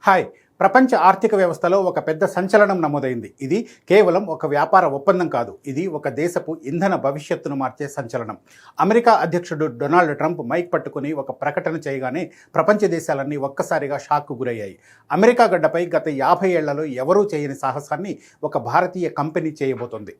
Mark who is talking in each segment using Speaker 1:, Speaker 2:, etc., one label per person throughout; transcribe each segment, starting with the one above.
Speaker 1: Hi. ప్రపంచ ఆర్థిక వ్యవస్థలో ఒక పెద్ద సంచలనం నమోదైంది. ఇది కేవలం ఒక వ్యాపార ఒప్పందం కాదు. ఇది ఒక దేశపు ఇంధన భవిష్యత్తును మార్చే సంచలనం. అమెరికా అధ్యక్షుడు డొనాల్డ్ ట్రంప్ మైక్ పట్టుకుని ఒక ప్రకటన చేయగానే ప్రపంచ దేశాలన్నీ ఒక్కసారిగా షాక్కు గురయ్యాయి. అమెరికా గడ్డపై గత 50 ఏళ్లలో ఎవరూ చేయని సాహసాన్ని ఒక భారతీయ కంపెనీ చేయబోతోంది.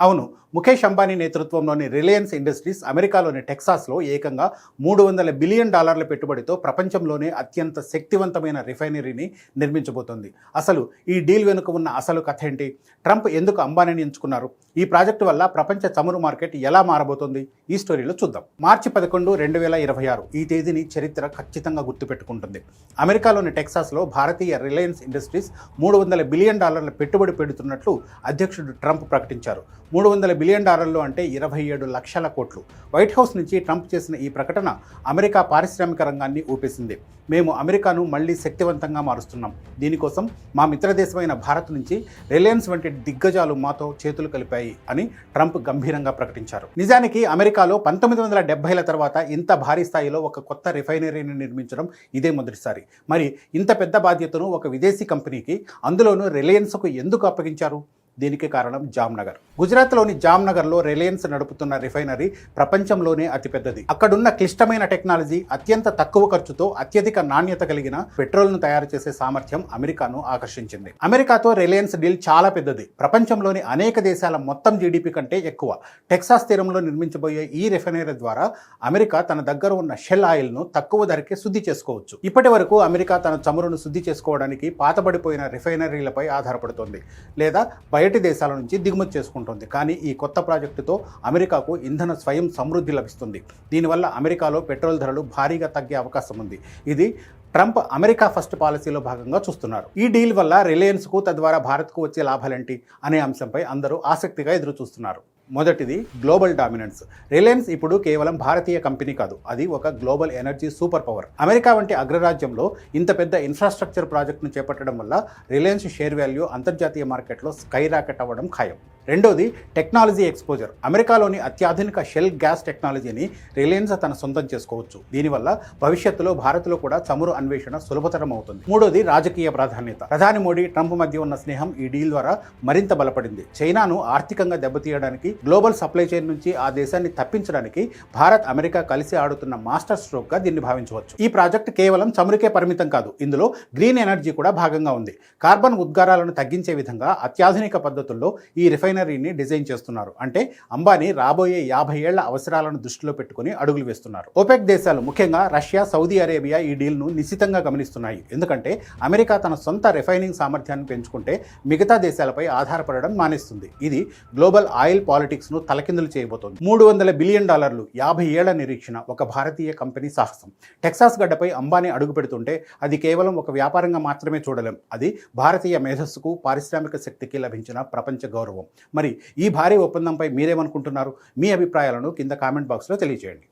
Speaker 1: అవును, ముఖేష్ అంబానీ నేతృత్వంలోని రిలయన్స్ ఇండస్ట్రీస్ అమెరికాలోని టెక్సాస్లో ఏకంగా $300 బిలియన్ పెట్టుబడితో ప్రపంచంలోనే అత్యంత శక్తివంతమైన రిఫైనరీని నిర్మించబోతోంది. అసలు ఈ డీల్ వెనుక ఉన్న అసలు కథ ఏంటి? ట్రంప్ ఎందుకు అంబానీని ఎంచుకున్నారు? ఈ ప్రాజెక్టు వల్ల ప్రపంచ చమురు మార్కెట్ ఎలా మారబోతోంది? ఈ స్టోరీలో చూద్దాం. మార్చి 11, 2026 ఈ తేదీని చరిత్ర ఖచ్చితంగా గుర్తుపెట్టుకుంటుంది. అమెరికాలోని టెక్సాస్లో భారతీయ రిలయన్స్ ఇండస్ట్రీస్ $300 బిలియన్ పెట్టుబడి పెడుతున్నట్లు అధ్యక్షుడు ట్రంప్ ప్రకటించారు. $300 బిలియన్ అంటే 27 లక్షల కోట్లు. వైట్ హౌస్ నుంచి ట్రంప్ చేసిన ఈ ప్రకటన అమెరికా పారిశ్రామిక రంగాన్ని ఊపేసింది. మేము అమెరికాను మళ్లీ శక్తివంతంగా మారుస్తున్నాం. దీనికోసం మా మిత్రదేశమైన భారత్ నుంచి రిలయన్స్ వంటి దిగ్గజాలు మాతో చేతులు కలిపాయి అని ట్రంప్ గంభీరంగా ప్రకటించారు. నిజానికి అమెరికాలో 1970ల తర్వాత ఇంత భారీ స్థాయిలో ఒక కొత్త రిఫైనరీని నిర్మించడం ఇదే మొదటిసారి. మరి ఇంత పెద్ద బాధ్యతను ఒక విదేశీ కంపెనీకి, అందులోనూ రిలయన్స్కు ఎందుకు అప్పగించారు? దీనికి కారణం జామ్నగర్. గుజరాత్లోని జామ్నగర్లో రిలయన్స్ నడుపుతున్న రిఫైనరీ ప్రపంచంలోనే అతిపెద్దది. అక్కడున్న క్లిష్టమైన టెక్నాలజీ, అత్యంత తక్కువ ఖర్చుతో అత్యధిక నాణ్యత కలిగిన పెట్రోల్ను తయారు చేసే సామర్థ్యం అమెరికాను ఆకర్షించింది. అమెరికాతో రిలయన్స్ డీల్ చాలా పెద్దది. ప్రపంచంలోని అనేక దేశాల మొత్తం జీడిపి కంటే ఎక్కువ. టెక్సాస్ తీరంలో నిర్మించబోయే ఈ రిఫైనరీ ద్వారా అమెరికా తన దగ్గర ఉన్న షెల్ ఆయిల్ను తక్కువ ధరకే శుద్ధి చేసుకోవచ్చు. ఇప్పటి వరకు అమెరికా తన చమురును శుద్ధి చేసుకోవడానికి పాతబడిపోయిన రిఫైనరీలపై ఆధారపడుతోంది, లేదా బయటి దేశాల నుంచి దిగుమతి చేసుకుంటుంది. కానీ ఈ కొత్త ప్రాజెక్టుతో అమెరికాకు ఇంధన స్వయం సమృద్ధి లభిస్తుంది. దీనివల్ల అమెరికాలో పెట్రోల్ ధరలు భారీగా తగ్గే అవకాశం ఉంది. ఇది ట్రంప్ అమెరికా ఫస్ట్ పాలసీలో భాగంగా చూస్తున్నారు. ఈ డీల్ వల్ల రిలయన్స్కు, తద్వారా భారత్కు వచ్చే లాభాలేంటి అనే అంశంపై అందరూ ఆసక్తిగా ఎదురు చూస్తున్నారు. మొదటిది గ్లోబల్ డామినెన్స్. రిలయన్స్ ఇప్పుడు కేవలం భారతీయ కంపెనీ కాదు, అది ఒక global energy super power. America వంటి అగ్రరాజ్యంలో ఇంత పెద్ద ఇన్ఫ్రాస్ట్రక్చర్ ప్రాజెక్టును చేపట్టడం వల్ల రిలయన్స్ షేర్ వాల్యూ అంతర్జాతీయ మార్కెట్లో స్కై రాకెట్ అవ్వడం ఖాయం. రెండోది టెక్నాలజీ ఎక్స్పోజర్. అమెరికాలోని అత్యాధునిక షెల్ గ్యాస్ టెక్నాలజీని రిలయన్స్ తన సొంతం చేసుకోవచ్చు. దీనివల్ల భవిష్యత్తులో భారత్లో కూడా చమురు అన్వేషణ సులభతరం అవుతుంది. మూడోది రాజకీయ ప్రాధాన్యత. ప్రధాని మోడీ, ట్రంప్ మధ్య ఉన్న స్నేహం ఈ డీల్ ద్వారా మరింత బలపడింది. చైనాను ఆర్థికంగా దెబ్బతీయడానికి, గ్లోబల్ సప్లై చైన్ నుంచి ఆ దేశాన్ని తప్పించడానికి భారత్, అమెరికా కలిసి ఆడుతున్న మాస్టర్ స్ట్రోక్గా దీన్ని భావించవచ్చు. ఈ ప్రాజెక్ట్ కేవలం చమురుకే పరిమితం కాదు, ఇందులో గ్రీన్ ఎనర్జీ కూడా భాగంగా ఉంది. కార్బన్ ఉద్గారాలను తగ్గించే విధంగా అత్యాధునిక పద్ధతుల్లో ఈ రిఫైనరీని డిజైన్ చేస్తున్నారు. అంటే అంబానీ రాబోయే 50 ఏళ్ల అవసరాలను దృష్టిలో పెట్టుకుని అడుగులు వేస్తున్నారు. ఓపెక్ దేశాలు, ముఖ్యంగా రష్యా, సౌదీ అరేబియా ఈ డీల్ను నిశితంగా గమనిస్తున్నాయి. ఎందుకంటే అమెరికా తన సొంత రిఫైనింగ్ సామర్థ్యాన్ని పెంచుకుంటే మిగతా దేశాలపై ఆధారపడడం మానేస్తుంది. ఇది గ్లోబల్ ఆయిల్ పాలిటిక్స్ను తలకిందులు చేయబోతోంది. $300 బిలియన్ 50 ఏళ్ల నిరీక్షణ, ఒక భారతీయ కంపెనీ సాహసం. టెక్సాస్ గడ్డపై అంబానీ అడుగు పెడుతుంటే అది కేవలం ఒక వ్యాపారంగా మాత్రమే చూడలేం. అది భారతీయ మేధస్సుకు, పారిశ్రామిక శక్తికి లభించిన ప్రపంచ గౌరవం. మరి ఈ భారీ ఒప్పందంపై మీరేమనుకుంటున్నారు? మీ అభిప్రాయాలను కింద కామెంట్ బాక్స్లో తెలియజేయండి.